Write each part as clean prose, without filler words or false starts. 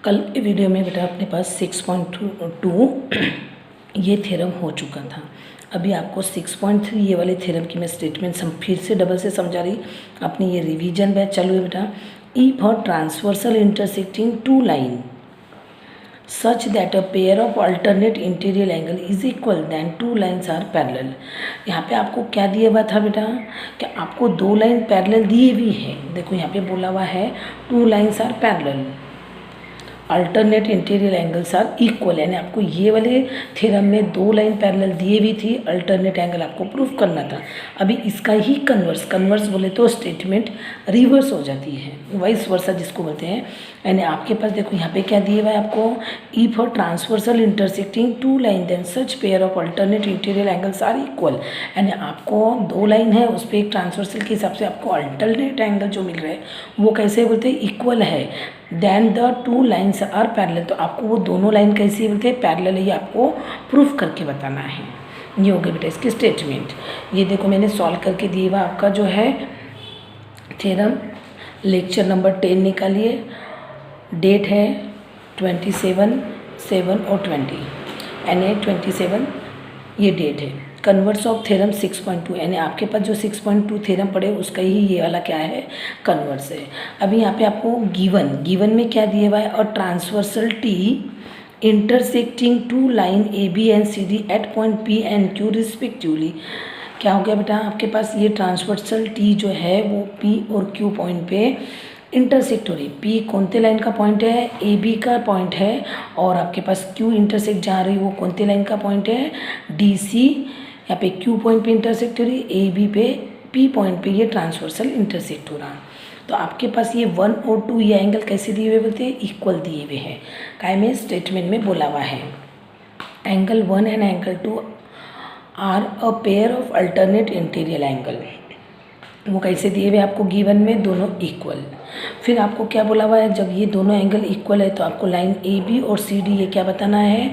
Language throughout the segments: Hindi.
कल के वीडियो में बेटा अपने पास 6.2 ये थ्योरम हो चुका था। अभी आपको 6.3 ये वाले थ्योरम की मैं स्टेटमेंट फिर से डबल से समझा रही। अपनी ये रिवीजन बैच चालू है बेटा। ई फॉर transversal intersecting two line such that a pair of alternate interior angle is equal then two lines are parallel. यहाँ पे आपको क्या दिया हुआ था बेटा कि आपको दो लाइन पैरेलल दिए हुई है। देखो यहाँ पे बोला हुआ है two lines are parallel, alternate interior angles are equal, यानी आपको ये वाले थ्योरम में दो लाइन पैरेलल दिए हुई थी, अल्टरनेट एंगल आपको प्रूफ करना था। अभी इसका ही कन्वर्स बोले तो स्टेटमेंट रिवर्स हो जाती है, वाइस वर्सा जिसको बोलते हैं। यानी आपके पास देखो यहाँ पे क्या दिया हुआ है आपको, ई फॉर transversal intersecting two line then such pair of alternate interior angles are equal. यानी आपको दो लाइन है, उस पर एक ट्रांसवर्सल के हिसाब से आपको अल्टरनेट एंगल जो मिल रहा है वो कैसे बोलते हैं, इक्वल है। Then the two lines are parallel, तो आपको वो दोनों लाइन कैसी बोलते हैं, पैरेलल है, ये आपको प्रूफ करके बताना है। ये हो गया बेटा इसकी स्टेटमेंट। ये देखो मैंने सॉल्व करके दिया हुआ आपका जो है थ्योरम, लेक्चर नंबर 10 निकालिए। डेट है 27/7 और 20 यानी 27 ये डेट है। कन्वर्स ऑफ थ्योरम 6.2, यानी आपके पास जो 6.2 थ्योरम पड़े उसका ही ये वाला क्या है, कन्वर्स है। अभी यहाँ पे आपको गिवन में क्या दिया हुआ है, और transversal T intersecting two line A B and C D at point P and Q respectively. क्या हो गया बेटा आपके पास, ये ट्रांसवर्सल टी जो है वो पी और क्यू पॉइंट पे इंटरसेक्ट हो रही। पी कौनते लाइन का पॉइंट है, ए बी का पॉइंट है, और आपके पास क्यू इंटरसेक्ट जा रही वो कौनते लाइन का पॉइंट है, डी सी। यहाँ पे क्यू पॉइंट पे इंटरसेक्ट हो रही, ए बी पे पी पॉइंट पे ये ट्रांसवर्सल इंटरसेक्ट हो रहा। तो आपके पास ये 1 और 2 ये एंगल कैसे दिए हुए बोलते हैं, इक्वल दिए हुए हैं। काय में स्टेटमेंट में बोला हुआ है angle 1 and angle 2 are a pair of alternate interior angle. वो कैसे दिए हुए आपको, गिवन में दोनों इक्वल। फिर आपको क्या बोला हुआ है, जब ये दोनों एंगल इक्वल है तो आपको लाइन ए बी और सी डी ये क्या बताना है,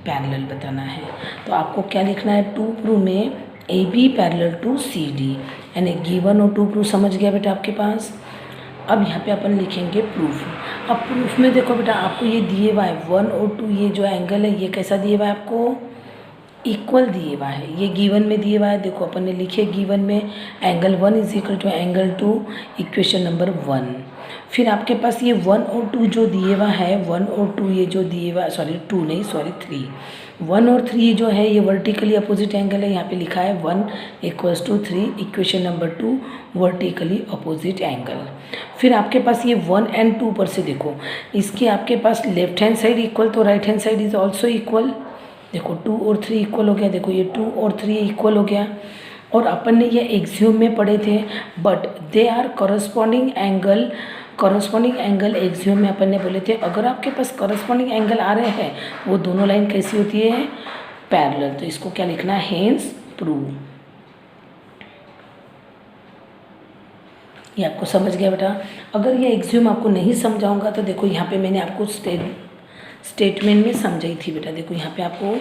पैरेलल बताना है। तो आपको क्या लिखना है, टू प्रूव में A B parallel to C D, यानी गिवन और टू प्रूव समझ गया बेटा आपके पास। अब यहाँ पे अपन लिखेंगे प्रूफ। अब प्रूफ में देखो बेटा आपको ये दिए हुआ है 1 और 2 ये जो एंगल है ये कैसा दिए हुआ है आपको, इक्वल दिए हुआ है। ये गिवन में दिए हुआ है, देखो अपन ने लिखे गिवन में angle 1 is equal to angle 2, equation number 1। फिर आपके पास ये 1 और 2 जो दिए हुआ है, 1 और 2 ये जो दिए हुआ, 3 1 और 3 जो है ये वर्टिकली अपोजिट एंगल है। यहाँ पे लिखा है 1 = 3, equation number 2 vertically opposite angle. फिर आपके पास ये 1 एंड 2 पर से देखो, इसके आपके पास लेफ्ट हैंड साइड इक्वल तो right hand side is also equal. देखो 2 और 3 इक्वल हो गया, देखो ये 2 और 3 इक्वल हो गया। और अपन ने ये एक्सियोम में पढ़े थे, but they are corresponding angle axiom में अपन ने बोले थे अगर आपके पास करस्पॉन्डिंग एंगल आ रहे हैं वो दोनों लाइन कैसी होती है, पैरेलल। तो इसको क्या लिखना है, हेंस प्रूव। ये आपको समझ गया बेटा। अगर ये एक्सियोम आपको नहीं समझाऊंगा तो देखो यहाँ पे मैंने आपको स्टेटमेंट में समझाई थी बेटा। देखो यहाँ पे आपको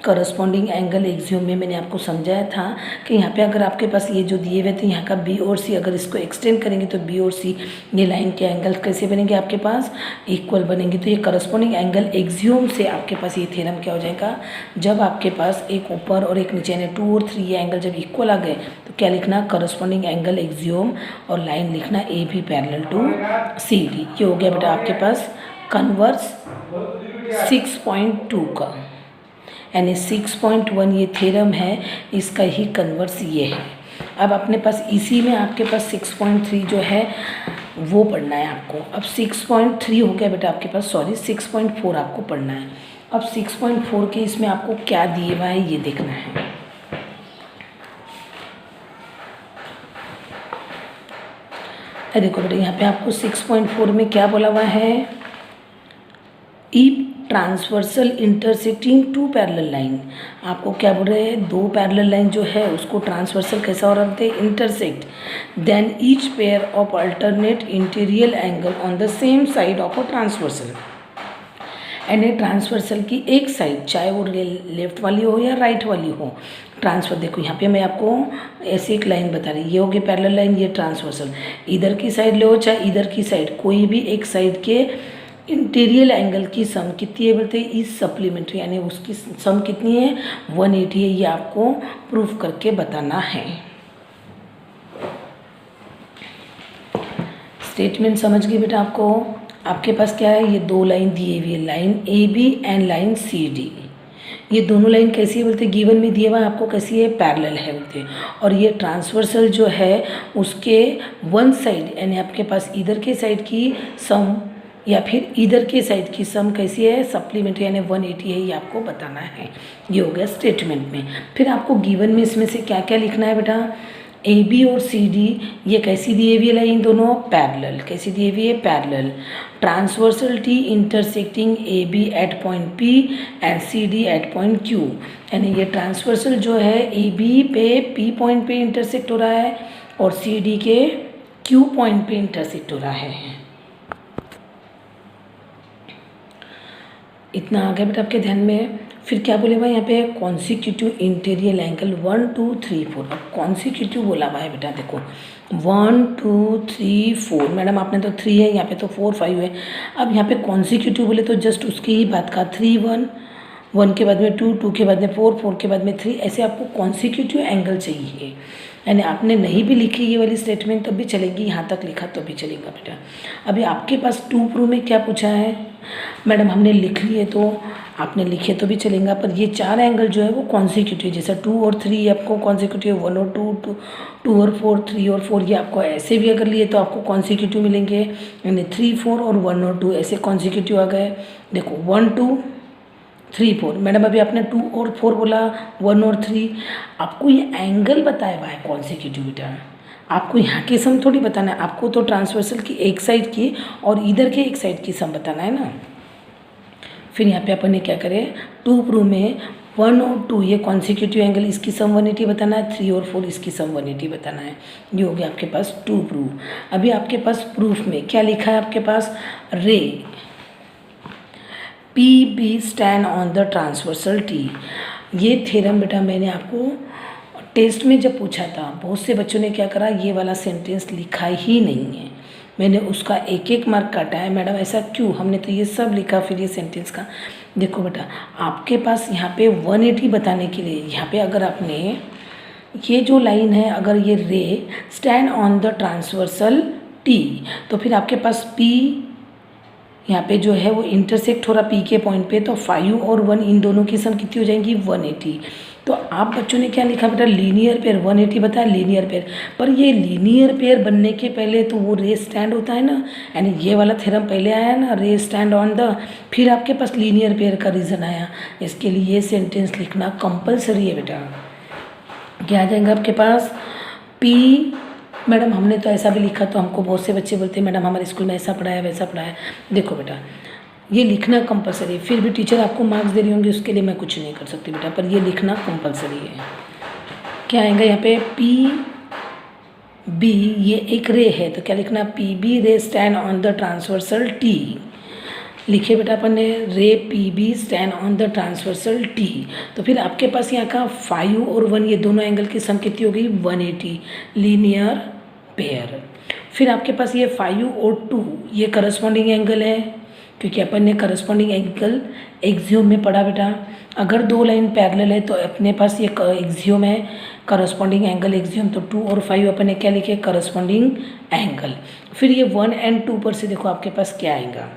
करस्पॉन्डिंग एंगल एक्सियोम में मैंने आपको समझाया था कि यहाँ पे अगर आपके पास ये जो दिए हुए थे यहाँ का बी और सी, अगर इसको एक्सटेंड करेंगे तो बी और सी ये लाइन के एंगल कैसे बनेंगे आपके पास, इक्वल बनेंगे। तो ये करस्पॉन्डिंग एंगल एक्सियोम से आपके पास ये थ्योरम क्या हो जाएगा, जब आपके पास एक ऊपर और एक नीचे यानी 2 और 3 ये एंगल जब इक्वल आ गए तो क्या लिखना, करस्पॉन्डिंग एंगल एक्सियोम, और लाइन लिखना A B parallel to C D. ये हो गया बेटा आपके पास कन्वर्स 6.2 का, यानी 6.1 ये थ्योरम है, इसका ही कन्वर्स ये है। अब अपने पास इसी में आपके पास 6.3 जो है वो पढ़ना है आपको। अब 6.3 हो गया बेटा आपके पास, 6.4 आपको पढ़ना है। अब 6.4 के इसमें आपको क्या दिए हुआ है ये देखना है। देखो बेटा यहाँ पे आपको 6.4 में क्या बोला हुआ है, ई transversal intersecting two parallel line. आपको क्या बोल रहे हैं, दो पैरेलल लाइन जो है उसको ट्रांसवर्सल कैसा हो रहा है, intersect, then each pair of alternate interior angle on the same side of a transversal. यानी ट्रांसवर्सल की एक साइड, चाहे वो लेफ्ट वाली हो या राइट वाली हो, ट्रांसफर। देखो यहाँ पे मैं आपको ऐसी एक लाइन बता रही, ये होगी पैरेलल लाइन, ये ट्रांसवर्सल। इधर की साइड ले हो चाहे इधर की साइड, कोई भी एक साइड के इंटीरियर एंगल की सम कितनी है बोलते हैं इस सप्लीमेंट्री, यानी उसकी सम कितनी है 180 है, ये आपको प्रूफ करके बताना है। स्टेटमेंट समझ गए बेटा आपको। आपके पास क्या है, ये दो लाइन दी हुई है, line A B and line C D. ये दोनों लाइन कैसी है बोलते हैं, गिवन में दिया हुआ है आपको कैसी है, पैरेलल है बोलते हैं। और ये ट्रांसवर्सल जो है उसके वन साइड यानी आपके पास इधर के साइड की सम या फिर इधर के साइड की सम कैसी है, सप्लीमेंट्री यानी 180 है, ये आपको बताना है। ये हो गया स्टेटमेंट में। फिर आपको गिवन में इसमें से क्या क्या लिखना है बेटा, ए बी और सी डी ये कैसी दी हुई है लाइन, दोनों पैरेलल, कैसी दी हुई है, parallel. Transversal T intersecting A B at point P and C D at point Q, यानी ये ट्रांसवर्सल जो है ए बी पे पी पॉइंट पे इंटरसेक्ट हो रहा है और सी डी के क्यू पॉइंट पे इंटरसेक्ट हो रहा है। इतना आ गया बेटा आपके ध्यान में। फिर क्या बोले हुआ यहाँ पे, कॉन्सिक्यूटिव इंटीरियर एंगल 1 2 3 4। अब कॉन्सिक्यूटिव बोला हुआ है बेटा, देखो 1 2 3 4, मैडम आपने तो 3 है, यहाँ पे तो 4 5 है। अब यहाँ पे कॉन्सिक्यूटिव बोले तो जस्ट उसकी ही बात का 3 1, 1 के बाद में 2, 2 के बाद में 4, 4 के बाद में 3, ऐसे आपको कॉन्सिक्यूटिव एंगल चाहिए। यानी आपने नहीं भी लिखी ये वाली स्टेटमेंट तब भी चलेगी, यहाँ तक लिखा तो भी चलेगा बेटा। अभी आपके पास 2 प्रूफ में क्या पूछा है, मैडम हमने लिख लिए तो आपने लिखे तो भी चलेगा, पर ये 4 एंगल जो है वो कॉन्सिक्यूटिव, जैसा 2 और 3 आपको कॉन्सिक्यूटिव, 1 और 2, 2 और 4, 3 और 4, ये आपको ऐसे भी अगर लिए तो आपको कॉन्सिक्यूटिव मिलेंगे, यानी 3 4 और 1 और 2 ऐसे कॉन्सिक्यूटिव आ गए। देखो 1 2 3 4, मैडम अभी आपने 2 और 4 बोला, 1 और 3, आपको ये एंगल बताया हुआ है कॉन्सिक्यूटिव बेटा, आपको यहाँ की सम थोड़ी बताना है, आपको तो ट्रांसवर्सल की एक साइड की और इधर के एक साइड की सम बताना है ना। फिर यहाँ पे अपन ने क्या करें, 2 प्रूफ में 1 और 2 ये कॉन्सिक्यूटिव एंगल, इसकी सम 180 बताना है, 3 और 4 इसकी सम 180 बताना है। ये हो गया आपके पास 2 प्रूफ। अभी आपके पास प्रूफ में क्या लिखा है आपके पास, ray P B stand on the transversal T. ये थ्योरम बेटा मैंने आपको टेस्ट में जब पूछा था, बहुत से बच्चों ने क्या करा, ये वाला सेंटेंस लिखा ही नहीं है, मैंने उसका एक एक मार्क काटा है। मैडम ऐसा क्यों, हमने तो ये सब लिखा, फिर ये सेंटेंस का देखो बेटा आपके पास यहाँ पे 180 बताने के लिए, यहाँ पे अगर आपने ये जो लाइन है, अगर ये रे stand on the transversal T, तो फिर आपके पास पी यहाँ पे जो है वो इंटरसेक्ट हो रहा पी के पॉइंट पे, तो 5 और 1 इन दोनों की सम कितनी हो जाएंगी, 180। तो आप बच्चों ने क्या लिखा बेटा, लीनियर पेयर, 180 बताया लीनियर पेयर, पर ये लीनियर पेयर बनने के पहले तो वो रे स्टैंड होता है ना, यानी ये वाला थ्योरम पहले आया ना, रे स्टैंड ऑन द, फिर आपके पास लीनियर पेयर का रीज़न आया। इसके लिए ये सेंटेंस लिखना कंपल्सरी है बेटा। क्या आ जाएगा आपके पास, पी, मैडम हमने तो ऐसा भी लिखा, तो हमको बहुत से बच्चे बोलते हैं मैडम हमारे स्कूल में ऐसा पढ़ाया वैसा पढ़ाया। देखो बेटा ये लिखना कंपलसरी, फिर भी टीचर आपको मार्क्स दे रही होंगी, उसके लिए मैं कुछ नहीं कर सकती बेटा, पर ये लिखना कंपलसरी है। क्या आएगा यहाँ पे, पी बी, ये एक रे है तो क्या लिखना, P B ray stand on the transversal T. लिखे बेटा अपन ने, ray P B stand on the transversal T. तो फिर आपके पास यहाँ का 5 और 1 ये दोनों एंगल की सम कितनी हो गई, 180, लीनियर पेयर। फिर आपके पास ये 5 और 2 ये करस्पॉन्डिंग एंगल है, क्योंकि अपन ने करस्पॉन्डिंग एंगल एक्सियोम में पढ़ा बेटा। अगर 2 लाइन पैरेलल है तो अपने पास ये एक्सियोम है, करस्पॉन्डिंग एंगल एक्सियोम, तो 2 और 5 अपन ने क्या लिखे, करस्पॉन्डिंग एंगल। फिर ये 1 और 2 पर से देखो आपके पास क्या आएगा,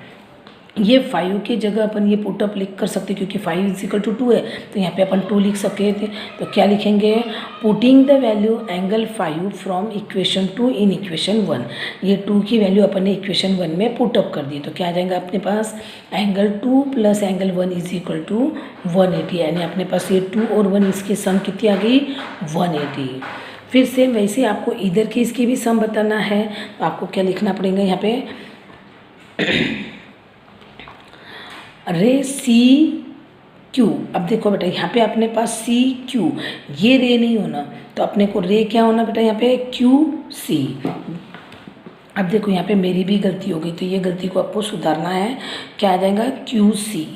ये 5 की जगह अपन ये पुटअप लिख कर सकते, क्योंकि 5 = 2 है, तो यहाँ पे अपन 2 लिख सकते थे। तो क्या लिखेंगे, putting the value angle 5 from equation 2 in equation 1। ये 2 की वैल्यू अपन ने इक्वेशन 1 में पुटअप कर दी, तो क्या आ जाएगा अपने पास, एंगल 2 + एंगल 1 = 180, यानी अपने पास ये 2 और 1 इसकी सम कितनी आ गई, 180। फिर सेम वैसे आपको इधर की इसकी भी सम बताना है, तो आपको क्या लिखना पड़ेगा यहाँ पे, रे सी क्यू। अब देखो बेटा यहाँ पे अपने पास सी क्यू, ये रे नहीं होना, तो अपने को रे क्या होना बेटा, यहाँ पे क्यू सी। अब देखो यहाँ पे मेरी भी गलती हो गई, तो ये गलती को आपको सुधारना है। क्या आ जाएगा, क्यू सी,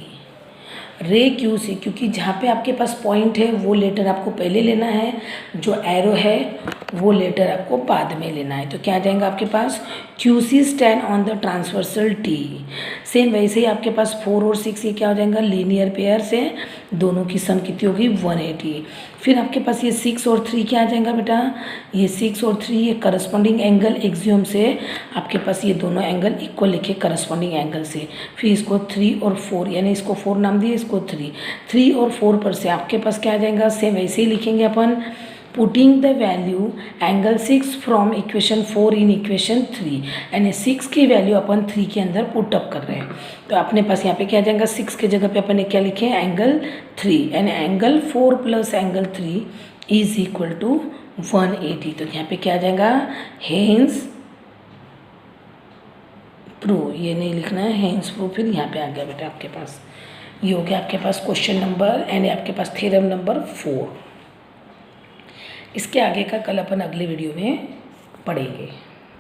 रे क्यू सी, क्योंकि जहाँ पे आपके पास पॉइंट है वो लेटर आपको पहले लेना है, जो एरो है वो लेटर आपको बाद में लेना है। तो क्या आ जाएगा आपके पास, QC stand on the transversal T। Same वैसे ही आपके पास 4 और 6 ये क्या हो जाएगा, लीनियर पेयर से दोनों की सम कितनी होगी 180। फिर आपके पास ये 6 और 3 क्या आ जाएगा बेटा, ये 6 और 3 ये करस्पॉन्डिंग एंगल एक्सियम से आपके पास ये दोनों एंगल इक्वल लिखे करस्पॉन्डिंग एंगल से। फिर इसको 3 और 4 यानी इसको 4 नाम दिए, इसको 3 और 4 पर से आपके पास क्या आ जाएगा, सेम वैसे ही लिखेंगे अपन, putting the value angle 6 from equation 4 in equation 3, यानी 6 की वैल्यू अपन 3 के अंदर पुटअप कर रहे हैं। तो अपने पास यहाँ पे क्या आ जाएगा, 6 के जगह पे अपन ने क्या लिखे, एंगल 3, यानी angle 4 plus angle 3 is equal to 180। तो यहाँ पे क्या आ जाएगा, हेंस प्रूव, ये नहीं लिखना है, हेंस प्रूव। फिर यहाँ पे आ गया बेटा आपके पास, ये हो गया आपके पास क्वेश्चन नंबर यानी आपके पास थ्योरम नंबर 4। इसके आगे का कल अपन अगले वीडियो में पढ़ेंगे।